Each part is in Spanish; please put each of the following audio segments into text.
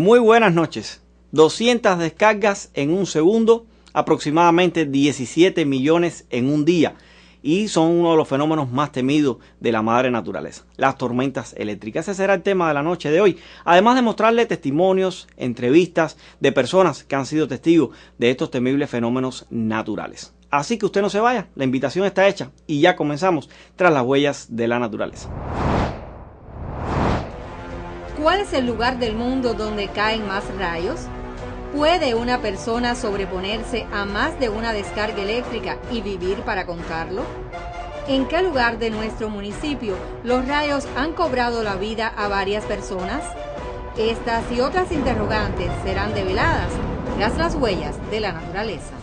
Muy buenas noches. 200 descargas en un segundo, aproximadamente 17 millones en un día. Y son uno de los fenómenos más temidos de la madre naturaleza, las tormentas eléctricas. Ese será el tema de la noche de hoy. Además de mostrarle testimonios, entrevistas de personas que han sido testigos de estos temibles fenómenos naturales. Así que usted no se vaya, la invitación está hecha y ya comenzamos tras las huellas de la naturaleza. ¿Cuál es el lugar del mundo donde caen más rayos? ¿Puede una persona sobreponerse a más de una descarga eléctrica y vivir para contarlo? ¿En qué lugar de nuestro municipio los rayos han cobrado la vida a varias personas? Estas y otras interrogantes serán develadas tras las huellas de la naturaleza.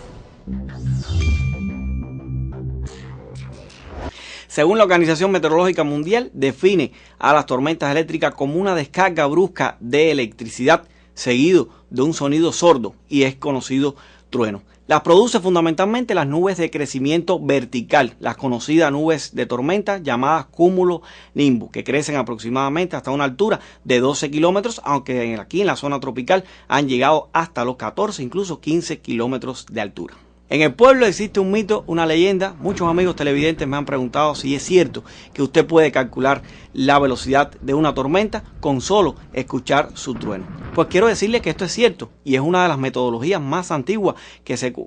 Según la Organización Meteorológica Mundial, define a las tormentas eléctricas como una descarga brusca de electricidad seguido de un sonido sordo y es conocido trueno. Las produce fundamentalmente las nubes de crecimiento vertical, las conocidas nubes de tormenta llamadas cúmulo nimbo, que crecen aproximadamente hasta una altura de 12 kilómetros, aunque aquí en la zona tropical han llegado hasta los 14, incluso 15 kilómetros de altura. En el pueblo existe un mito, una leyenda. Muchos amigos televidentes me han preguntado si es cierto que usted puede calcular la velocidad de una tormenta con solo escuchar su trueno. Pues quiero decirles que esto es cierto y es una de las metodologías más antiguas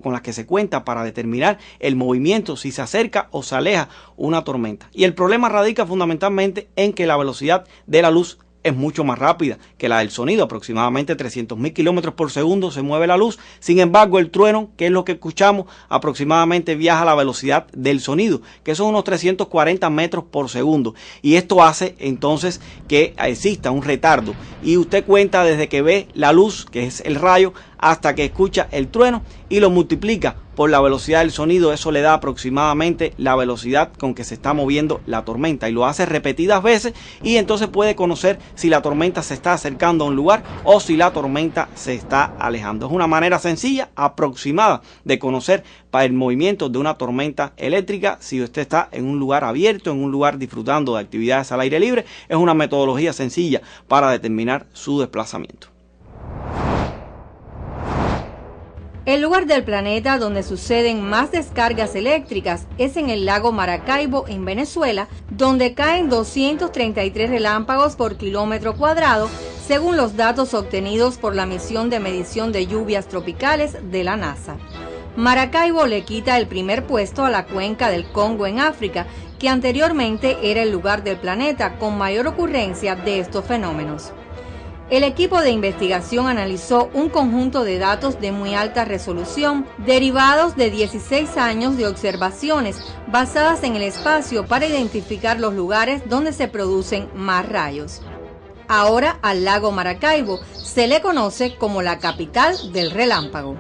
con las que se cuenta para determinar el movimiento, si se acerca o se aleja una tormenta. Y el problema radica fundamentalmente en que la velocidad de la luz es mucho más rápida que la del sonido, aproximadamente 300.000 kilómetros por segundo se mueve la luz. Sin embargo, el trueno, que es lo que escuchamos, aproximadamente viaja a la velocidad del sonido, que son unos 340 metros por segundo. Y esto hace entonces que exista un retardo. Y usted cuenta desde que ve la luz, que es el rayo, hasta que escucha el trueno y lo multiplica por la velocidad del sonido. Eso le da aproximadamente la velocidad con que se está moviendo la tormenta y lo hace repetidas veces y entonces puede conocer si la tormenta se está acercando a un lugar o si la tormenta se está alejando. Es una manera sencilla, aproximada de conocer para el movimiento de una tormenta eléctrica. Si usted está en un lugar abierto, en un lugar disfrutando de actividades al aire libre, es una metodología sencilla para determinar su desplazamiento. El lugar del planeta donde suceden más descargas eléctricas es en el lago Maracaibo, en Venezuela, donde caen 233 relámpagos por kilómetro cuadrado, según los datos obtenidos por la misión de medición de lluvias tropicales de la NASA. Maracaibo le quita el primer puesto a la cuenca del Congo en África, que anteriormente era el lugar del planeta con mayor ocurrencia de estos fenómenos. El equipo de investigación analizó un conjunto de datos de muy alta resolución derivados de 16 años de observaciones basadas en el espacio para identificar los lugares donde se producen más rayos. Ahora al lago Maracaibo se le conoce como la capital del relámpago.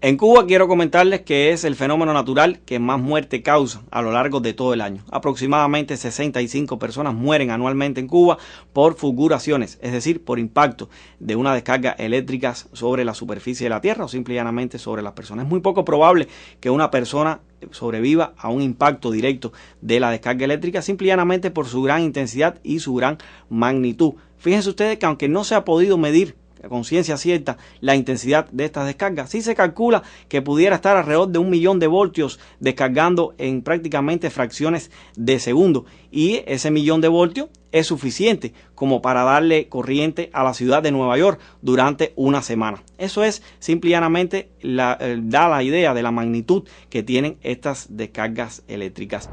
En Cuba quiero comentarles que es el fenómeno natural que más muerte causa a lo largo de todo el año. Aproximadamente 65 personas mueren anualmente en Cuba por fulguraciones, es decir, por impacto de una descarga eléctrica sobre la superficie de la Tierra o simple y llanamente sobre las personas. Es muy poco probable que una persona sobreviva a un impacto directo de la descarga eléctrica simple y llanamente por su gran intensidad y su gran magnitud. Fíjense ustedes que aunque no se ha podido medir con ciencia cierta la intensidad de estas descargas, sí se calcula que pudiera estar alrededor de 1 millón de voltios descargando en prácticamente fracciones de segundo, y ese 1 millón de voltios es suficiente como para darle corriente a la ciudad de Nueva York durante una semana. Eso es simple y llanamente da la idea de la magnitud que tienen estas descargas eléctricas.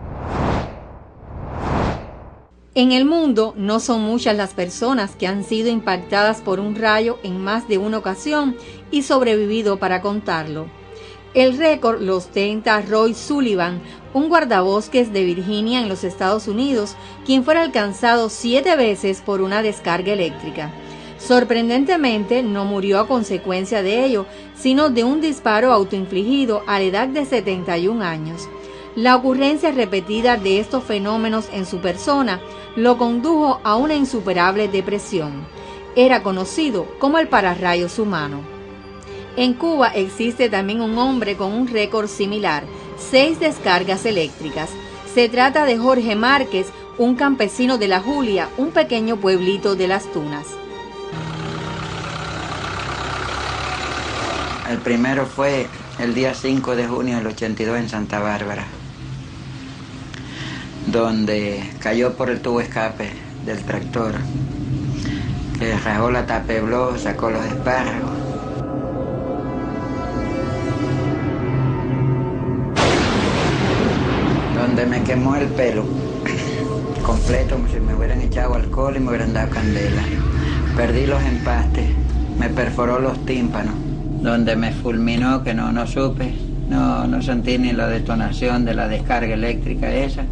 En el mundo no son muchas las personas que han sido impactadas por un rayo en más de una ocasión y sobrevivido para contarlo. El récord lo ostenta Roy Sullivan, un guardabosques de Virginia en los Estados Unidos, quien fue alcanzado 7 veces por una descarga eléctrica. Sorprendentemente, no murió a consecuencia de ello, sino de un disparo autoinfligido a la edad de 71 años. La ocurrencia repetida de estos fenómenos en su persona lo condujo a una insuperable depresión. Era conocido como el pararrayos humano. En Cuba existe también un hombre con un récord similar, 6 descargas eléctricas. Se trata de Jorge Márquez, un campesino de La Julia, un pequeño pueblito de Las Tunas. El primero fue el día 5 de junio del 82 en Santa Bárbara, donde cayó por el tubo escape del tractor, que rajó la tapebló, sacó los espárragos. Donde me quemó el pelo completo, como si me hubieran echado alcohol y me hubieran dado candela. Perdí los empastes, me perforó los tímpanos, donde me fulminó, que no supe, no sentí ni la detonación de la descarga eléctrica esa,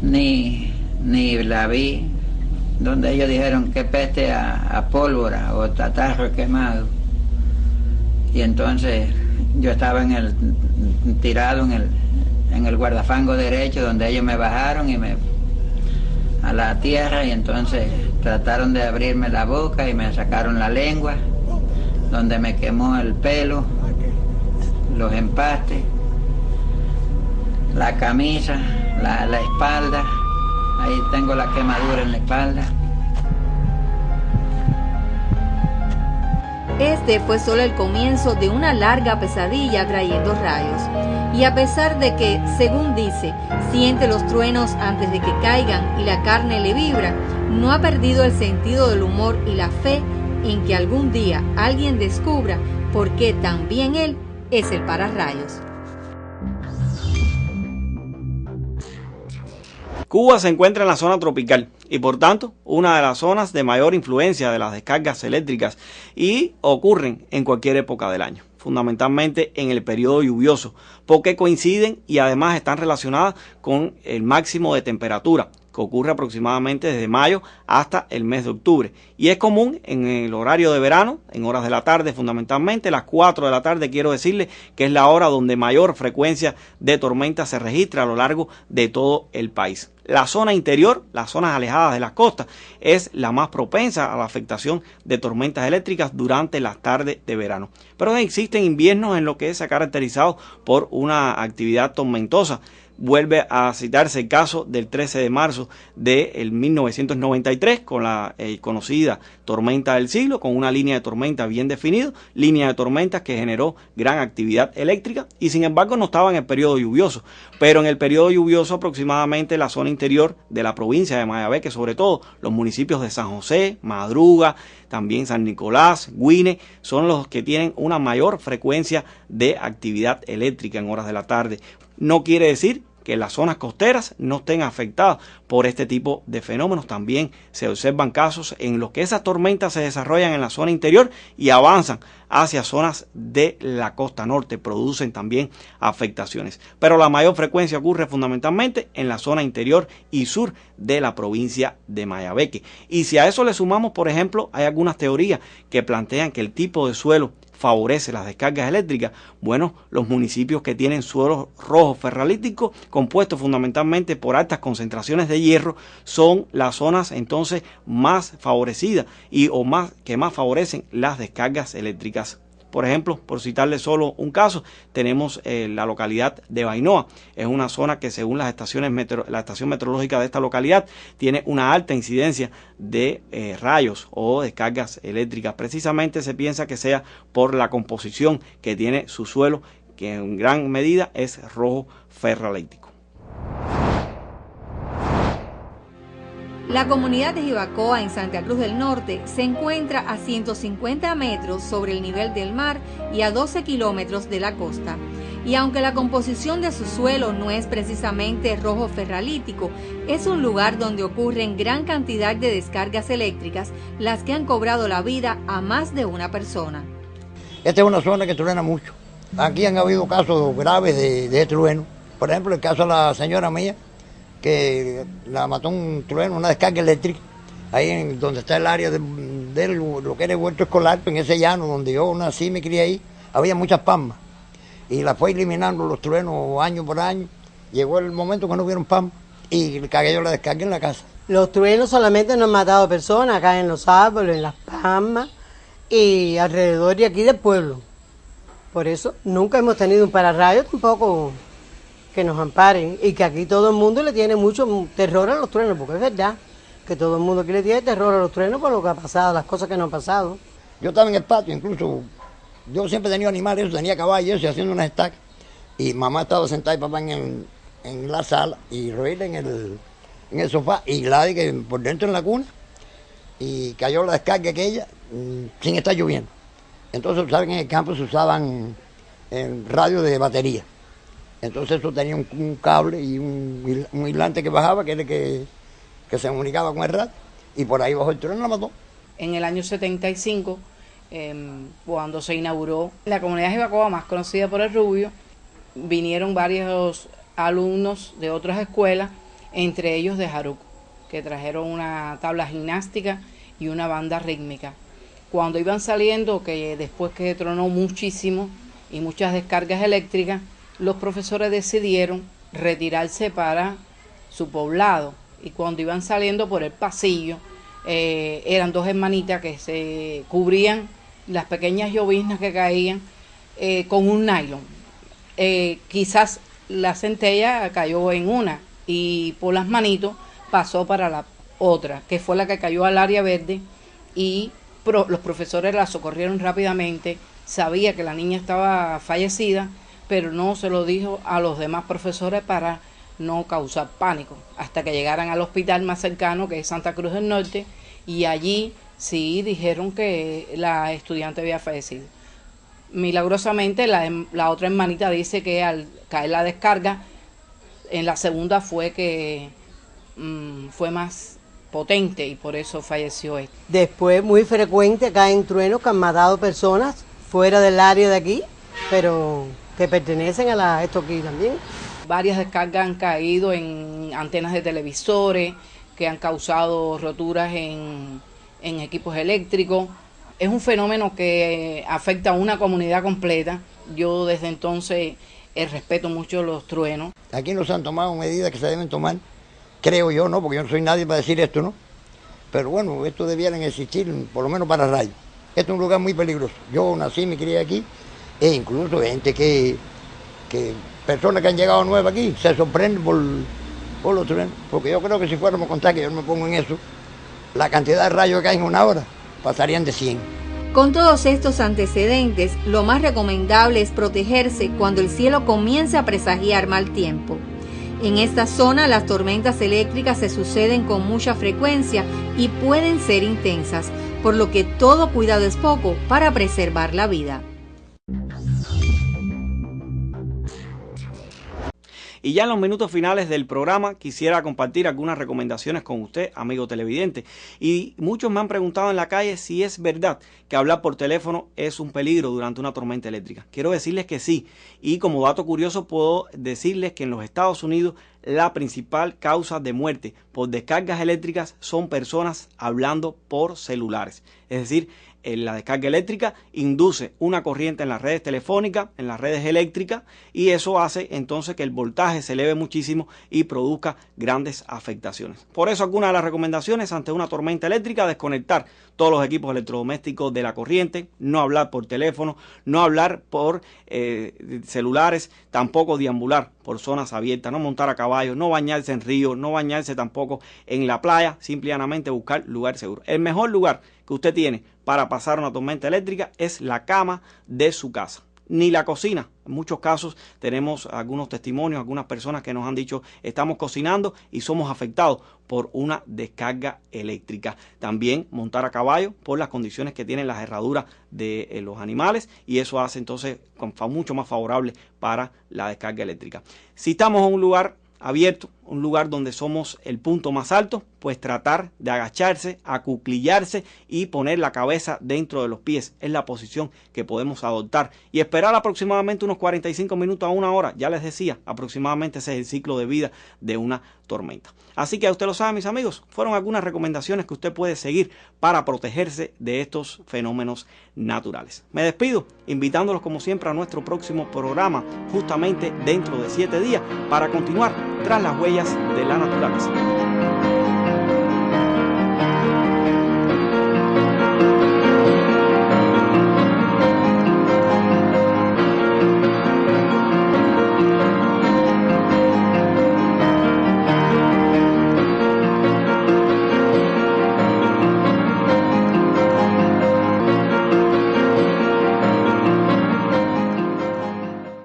ni la vi, donde ellos dijeron que peste a pólvora o tatarro quemado. Y entonces yo estaba tirado en el guardafango derecho, donde ellos me bajaron y a la tierra, y entonces trataron de abrirme la boca y me sacaron la lengua, donde me quemó el pelo, los empastes, la camisa, la espalda. Ahí tengo la quemadura en la espalda. Este fue solo el comienzo de una larga pesadilla trayendo rayos. Y a pesar de que, según dice, siente los truenos antes de que caigan y la carne le vibra, no ha perdido el sentido del humor y la fe en que algún día alguien descubra por qué también él es el pararrayos. Cuba se encuentra en la zona tropical y por tanto una de las zonas de mayor influencia de las descargas eléctricas y ocurren en cualquier época del año, fundamentalmente en el periodo lluvioso, porque coinciden y además están relacionadas con el máximo de temperatura, que ocurre aproximadamente desde mayo hasta el mes de octubre. Y es común en el horario de verano, en horas de la tarde fundamentalmente, las 4 de la tarde quiero decirle que es la hora donde mayor frecuencia de tormentas se registra a lo largo de todo el país. La zona interior, las zonas alejadas de las costas, es la más propensa a la afectación de tormentas eléctricas durante las tardes de verano. Pero existen inviernos en los que se ha caracterizado por una actividad tormentosa. Vuelve a citarse el caso del 13 de marzo de 1993 con la conocida tormenta del siglo, con una línea de tormenta bien definida, línea de tormentas que generó gran actividad eléctrica y sin embargo no estaba en el periodo lluvioso, pero en el periodo lluvioso aproximadamente la zona interior de la provincia de Mayabeque, sobre todo los municipios de San José, Madruga, también San Nicolás, Güine, son los que tienen una mayor frecuencia de actividad eléctrica en horas de la tarde. No quiere decir que las zonas costeras no estén afectadas por este tipo de fenómenos. También se observan casos en los que esas tormentas se desarrollan en la zona interior y avanzan hacia zonas de la costa norte, producen también afectaciones. Pero la mayor frecuencia ocurre fundamentalmente en la zona interior y sur de la provincia de Mayabeque. Y si a eso le sumamos, por ejemplo, hay algunas teorías que plantean que el tipo de suelo favorece las descargas eléctricas. Bueno, los municipios que tienen suelos rojos ferrolíticos compuestos fundamentalmente por altas concentraciones de hierro son las zonas entonces más favorecidas que más favorecen las descargas eléctricas. Por ejemplo, por citarle solo un caso, tenemos la localidad de Bainoa. Es una zona que según las la estación meteorológica de esta localidad tiene una alta incidencia de rayos o descargas eléctricas. Precisamente se piensa que sea por la composición que tiene su suelo, que en gran medida es rojo ferrolítico. La comunidad de Jibacoa en Santa Cruz del Norte se encuentra a 150 metros sobre el nivel del mar y a 12 kilómetros de la costa. Y aunque la composición de su suelo no es precisamente rojo ferralítico, es un lugar donde ocurren gran cantidad de descargas eléctricas, las que han cobrado la vida a más de una persona. Esta es una zona que truena mucho. Aquí han habido casos graves de trueno. Por ejemplo, el caso de la señora mía, que la mató un trueno, una descarga eléctrica, ahí en donde está el área de lo que era el huerto escolar, en ese llano donde yo nací, me crié ahí, había muchas palmas. Y la fue eliminando los truenos año por año. Llegó el momento que no hubieron palmas y le cagué yo la descarga en la casa. Los truenos solamente no han matado personas, acá en los árboles, en las palmas y alrededor de aquí del pueblo. Por eso nunca hemos tenido un pararrayos tampoco que nos amparen, y que aquí todo el mundo le tiene mucho terror a los truenos, porque es verdad que todo el mundo aquí le tiene terror a los truenos por lo que ha pasado, las cosas que no han pasado. Yo estaba en el patio, incluso yo siempre he tenido animales, tenía caballos y haciendo unas estacas, y mamá estaba sentada y papá en la sala, y Roel en el sofá, y Gladys que por dentro en la cuna, y cayó la descarga aquella sin estar lloviendo. Entonces, saben, en el campo se usaban radios de batería. Entonces eso tenía un cable y un hilante que bajaba, que era el que se comunicaba con el radio, y por ahí bajo el trueno la mató. En el año 75, cuando se inauguró la comunidad Jibacoa, más conocida por el Rubio, vinieron varios alumnos de otras escuelas, entre ellos de Jaruco, que trajeron una tabla gimnástica y una banda rítmica. Cuando iban saliendo, que después que tronó muchísimo y muchas descargas eléctricas, los profesores decidieron retirarse para su poblado, y cuando iban saliendo por el pasillo, eran dos hermanitas que se cubrían las pequeñas lloviznas que caían con un nylon. Quizás la centella cayó en una y por las manitos pasó para la otra, que fue la que cayó al área verde, y los profesores la socorrieron rápidamente. Sabía que la niña estaba fallecida, pero no se lo dijo a los demás profesores para no causar pánico, hasta que llegaran al hospital más cercano, que es Santa Cruz del Norte, y allí sí dijeron que la estudiante había fallecido. Milagrosamente la otra hermanita dice que al caer la descarga, en la segunda fue que fue más potente y por eso falleció esta. Después, muy frecuente, caen truenos que han matado personas fuera del área de aquí, pero que pertenecen a esto aquí también. Varias descargas han caído en antenas de televisores, que han causado roturas en equipos eléctricos. Es un fenómeno que afecta a una comunidad completa. Yo desde entonces respeto mucho los truenos. Aquí no se han tomado medidas que se deben tomar, creo yo, ¿no? Porque yo no soy nadie para decir esto, ¿no? Pero bueno, esto debieran existir, por lo menos para rayos. Esto es un lugar muy peligroso. Yo nací, me crié aquí, e incluso gente que personas que han llegado nuevas aquí se sorprenden por los truenos. Porque yo creo que si fuéramos a contar, que yo no me pongo en eso, la cantidad de rayos que caen en una hora pasarían de 100. Con todos estos antecedentes, lo más recomendable es protegerse cuando el cielo comience a presagiar mal tiempo. En esta zona las tormentas eléctricas se suceden con mucha frecuencia y pueden ser intensas, por lo que todo cuidado es poco para preservar la vida. Y ya en los minutos finales del programa quisiera compartir algunas recomendaciones con usted, amigo televidente. Y muchos me han preguntado en la calle si es verdad que hablar por teléfono es un peligro durante una tormenta eléctrica. Quiero decirles que sí. Y como dato curioso puedo decirles que en los Estados Unidos la principal causa de muerte por descargas eléctricas son personas hablando por celulares. Es decir, la descarga eléctrica induce una corriente en las redes telefónicas, en las redes eléctricas, y eso hace entonces que el voltaje se eleve muchísimo y produzca grandes afectaciones. Por eso algunas de las recomendaciones ante una tormenta eléctrica: desconectar todos los equipos electrodomésticos de la corriente, no hablar por teléfono, no hablar por celulares, tampoco deambular por zonas abiertas, no montar a caballo, no bañarse en ríos, no bañarse tampoco en la playa, simplemente buscar lugar seguro. El mejor lugar que usted tiene para pasar una tormenta eléctrica es la cama de su casa. ni la cocina. En muchos casos tenemos algunos testimonios, algunas personas que nos han dicho estamos cocinando y somos afectados por una descarga eléctrica. También montar a caballo por las condiciones que tienen las herraduras de los animales, y eso hace entonces mucho más favorable para la descarga eléctrica. Si estamos en un lugar abierto, un lugar donde somos el punto más alto, pues tratar de agacharse, acuclillarse y poner la cabeza dentro de los pies. Es la posición que podemos adoptar y esperar aproximadamente unos 45 minutos a una hora. Ya les decía, aproximadamente ese es el ciclo de vida de una tormenta. Así que usted lo sabe, mis amigos, fueron algunas recomendaciones que usted puede seguir para protegerse de estos fenómenos naturales. Me despido invitándolos como siempre a nuestro próximo programa, justamente dentro de 7 días, para continuar tras las huellas de la naturaleza.